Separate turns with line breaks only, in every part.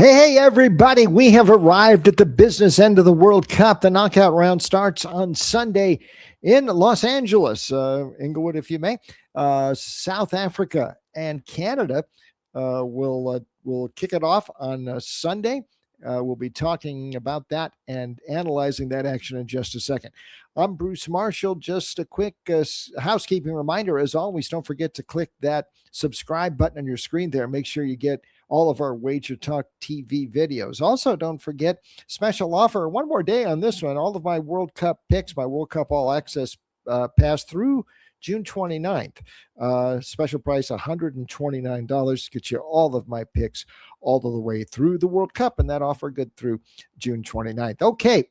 Hey, everybody, we have arrived at the business end of the World Cup. The knockout round starts on Sunday in Los Angeles, Inglewood, if you may. South Africa and Canada will kick it off on Sunday. We'll be talking about that and analyzing that action in just a second. I'm Bruce Marshall. Just a quick housekeeping reminder. As always, don't forget to click that subscribe button on your screen there. Make sure you get all of our Wager Talk TV videos. Also, don't forget, special offer, one more day on this one. All of my World Cup picks, my World Cup All Access pass through June 29th. Special price, $129. Get you all of my picks all the way through the World Cup, and that offer good through June 29th. Okay,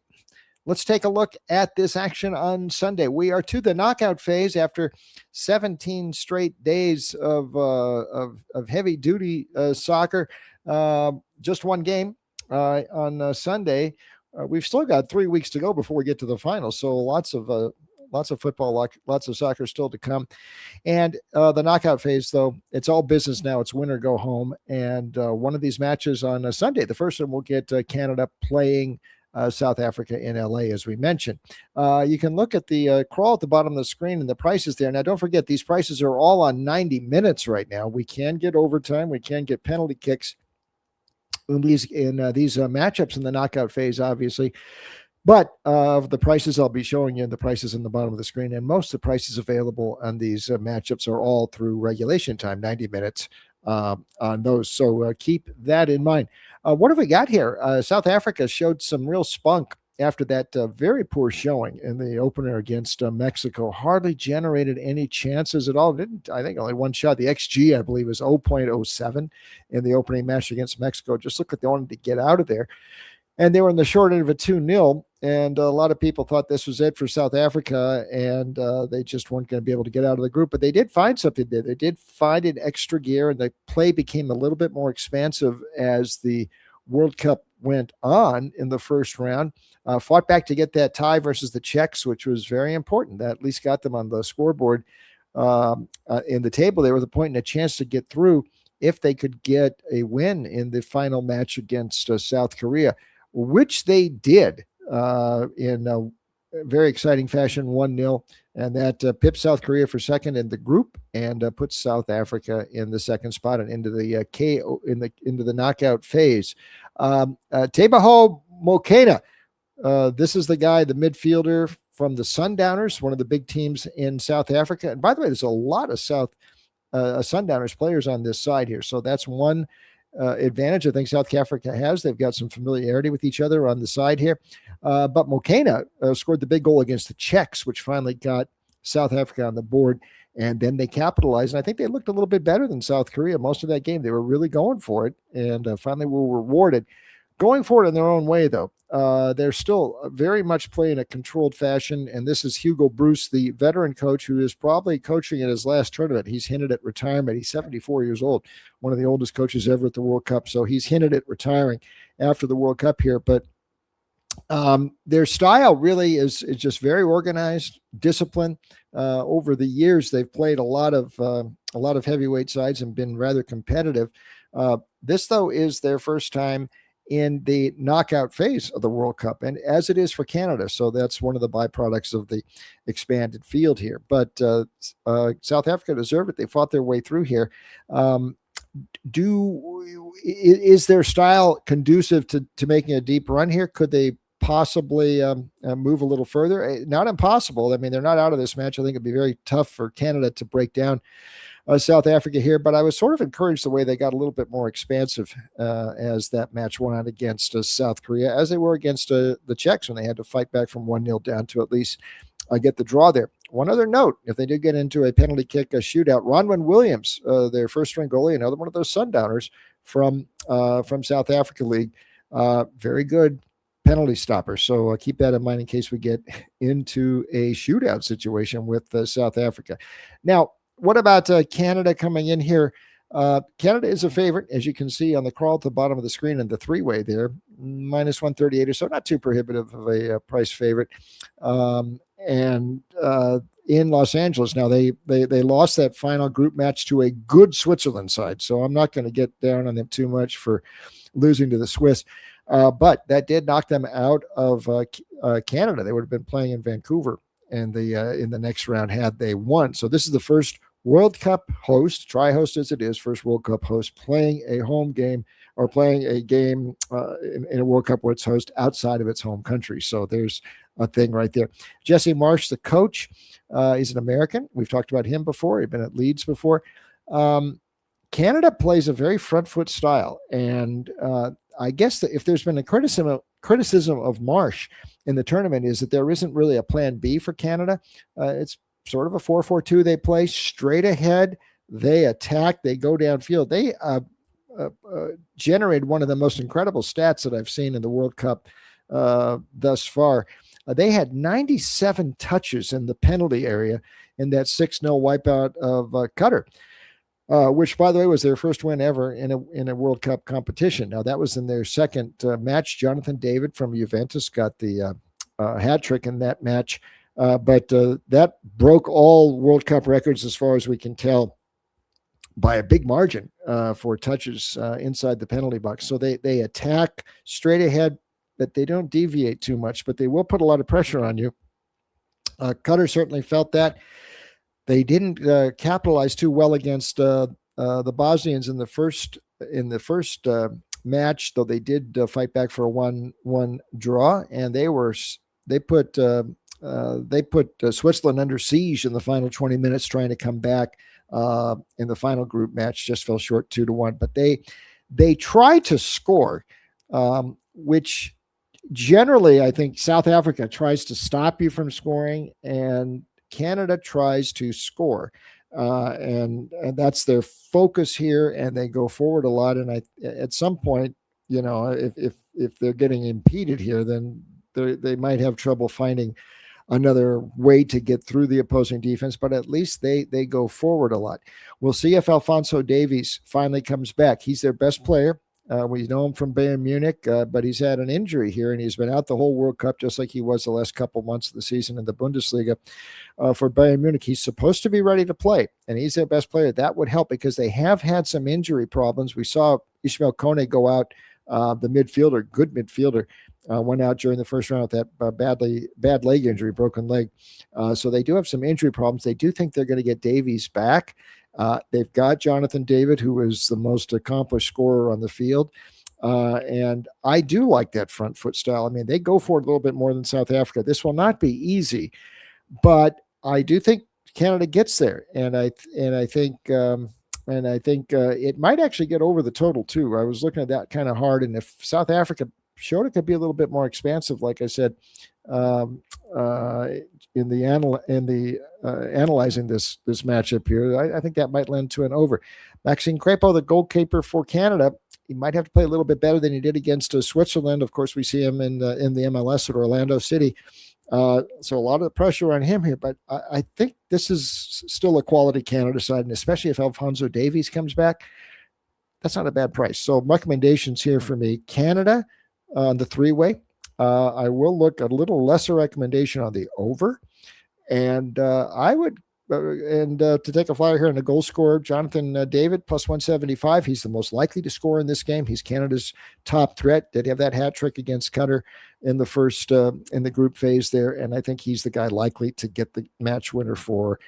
let's take a look at this action on Sunday. We are to the knockout phase after 17 straight days of heavy-duty soccer. Just one game on Sunday. We've still got 3 weeks to go before we get to the final, so lots of football, lots of soccer still to come. And the knockout phase, though, it's all business now. It's win or go home. And one of these matches on Sunday, the first one, will get Canada playing South Africa in LA, as we mentioned. You can look at the crawl at the bottom of the screen and the prices there. Now, don't forget, these prices are all on 90 minutes right now. We can get overtime. We can get penalty kicks in these matchups in the knockout phase, obviously. But the prices I'll be showing you, the prices in the bottom of the screen, and most of the prices available on these matchups are all through regulation time, 90 minutes on those. So keep that in mind. What have we got here? South Africa showed some real spunk after that very poor showing in the opener against Mexico. Hardly generated any chances at all. I think only one shot. The XG, I believe, was 0.07 in the opening match against Mexico. Just looked like they wanted to get out of there. And they were in the short end of a 2-0, and a lot of people thought this was it for South Africa, and they just weren't going to be able to get out of the group. But they did find something there. They did find an extra gear, and the play became a little bit more expansive as the World Cup went on in the first round. Fought back to get that tie versus the Czechs, which was very important. That at least got them on the scoreboard in the table. They were the point and a chance to get through if they could get a win in the final match against South Korea, which they did in a very exciting fashion, 1-0, and that pipped South Korea for second in the group and puts South Africa in the second spot and into the into the knockout phase. Teboho Mokena, this is the guy, the midfielder from the Sundowners, one of the big teams in South Africa. And by the way, there's a lot of Sundowners players on this side here, so that's one advantage I think South Africa has. They've got some familiarity with each other on the side here. But Mokena scored the big goal against the Czechs, which finally got South Africa on the board. And then they capitalized. And I think they looked a little bit better than South Korea most of that game. They were really going for it, and finally were rewarded. Going forward in their own way, though, they're still very much playing a controlled fashion. And this is Hugo Bruce, the veteran coach, who is probably coaching at his last tournament. He's hinted at retirement. He's 74 years old, one of the oldest coaches ever at the World Cup. So he's hinted at retiring after the World Cup here. But their style really is just very organized, disciplined. Over the years, they've played a lot of heavyweight sides and been rather competitive. This, though, is their first time in the knockout phase of the World Cup, and as it is for Canada. So that's one of the byproducts of the expanded field here. But South Africa deserved it. They fought their way through here. Is their style conducive to making a deep run here? Could they possibly move a little further? Not impossible. I mean, they're not out of this match. I think it'd be very tough for Canada to break down South Africa here, but I was sort of encouraged the way they got a little bit more expansive as that match went on against South Korea, as they were against the Czechs when they had to fight back from 1-0 down to at least get the draw there. One other note, if they did get into a penalty kick, a shootout, Ronwen Williams, their first-string goalie, another one of those Sundowners from South Africa League, very good penalty stopper. So keep that in mind in case we get into a shootout situation with South Africa. Now, what about Canada coming in here? Canada is a favorite, as you can see on the crawl at the bottom of the screen in the three-way there, minus 138 or so, not too prohibitive of a price favorite. And in Los Angeles, now they lost that final group match to a good Switzerland side, so I'm not going to get down on them too much for losing to the Swiss. But that did knock them out of Canada. They would have been playing in Vancouver in the next round had they won. So this is the first World Cup host, tri-host as it is, first World Cup host playing a home game or playing a game in a World Cup where it's host outside of its home country. So there's a thing right there. Jesse Marsh, the coach, is an American. We've talked about him before. He'd been at Leeds before. Canada plays a very front foot style. And I guess that if there's been a criticism of Marsh in the tournament is that there isn't really a plan B for Canada. It's sort of a 4-4-2 they play straight ahead. They attack. They go downfield. They generated one of the most incredible stats that I've seen in the World Cup thus far. They had 97 touches in the penalty area in that 6-0 wipeout of Qatar, which, by the way, was their first win ever in a World Cup competition. Now, that was in their second match. Jonathan David from Juventus got the hat trick in that match. But that broke all World Cup records as far as we can tell by a big margin for touches inside the penalty box. So they attack straight ahead, but they don't deviate too much, but they will put a lot of pressure on you. Qatar certainly felt that. They didn't capitalize too well against the Bosnians in the first match, though they did fight back for a 1-1 draw, and they put Switzerland under siege in the final 20 minutes, trying to come back in the final group match. Just fell short 2-1. But they try to score, which generally I think South Africa tries to stop you from scoring, and Canada tries to score. And that's their focus here, and they go forward a lot. And at some point, if they're getting impeded here, then they might have trouble finding another way to get through the opposing defense, but at least they go forward a lot. We'll see if Alphonso Davies finally comes back. He's their best player. We know him from Bayern Munich, but he's had an injury here, and he's been out the whole World Cup, just like he was the last couple months of the season in the Bundesliga for Bayern Munich. He's supposed to be ready to play, and he's their best player. That would help because they have had some injury problems. We saw Ismail Kone go out, the midfielder, good midfielder, went out during the first round with that bad leg injury, broken leg. So they do have some injury problems. They do think they're going to get Davies back. They've got Jonathan David, who is the most accomplished scorer on the field. And I do like that front foot style. I mean, they go for it a little bit more than South Africa. This will not be easy, but I do think Canada gets there. And I think it might actually get over the total too. I was looking at that kind of hard. And if South Africa showed it could be a little bit more expansive, like I said, in the analyzing this matchup here, I think that might lend to an over. Maxime Crépeau, the goalkeeper for Canada, he might have to play a little bit better than he did against Switzerland. Of course, we see him in the MLS at Orlando City. So a lot of pressure on him here, but I think this is still a quality Canada side, and especially if Alphonso Davies comes back, that's not a bad price. So recommendations here for me: Canada on the three-way. I will look a little lesser recommendation on the over, and I would to take a flyer here on the goal scorer, Jonathan David, plus 175. He's the most likely to score in this game. He's Canada's top threat. Did have that hat trick against Qatar in the first in the group phase there, and I think he's the guy likely to get the match winner for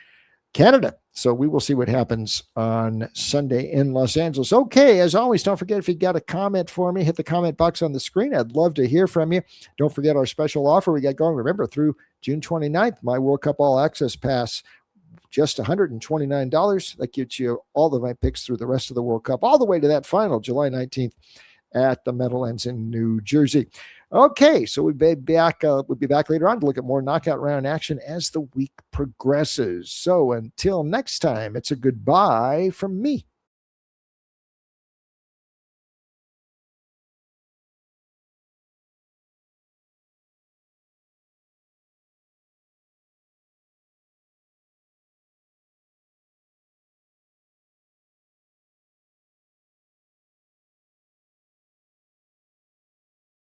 Canada. So we will see what happens on Sunday in Los Angeles. Okay, as always, don't forget, if you got a comment for me, hit the comment box on the screen. I'd love to hear from you. Don't forget our special offer we got going. Remember, through June 29th, my World Cup All Access Pass, just $129. That gets you all of my picks through the rest of the World Cup, all the way to that final, July 19th at the Meadowlands in New Jersey. Okay, so we'll be back later on to look at more knockout round action as the week progresses. So until next time, it's a goodbye from me.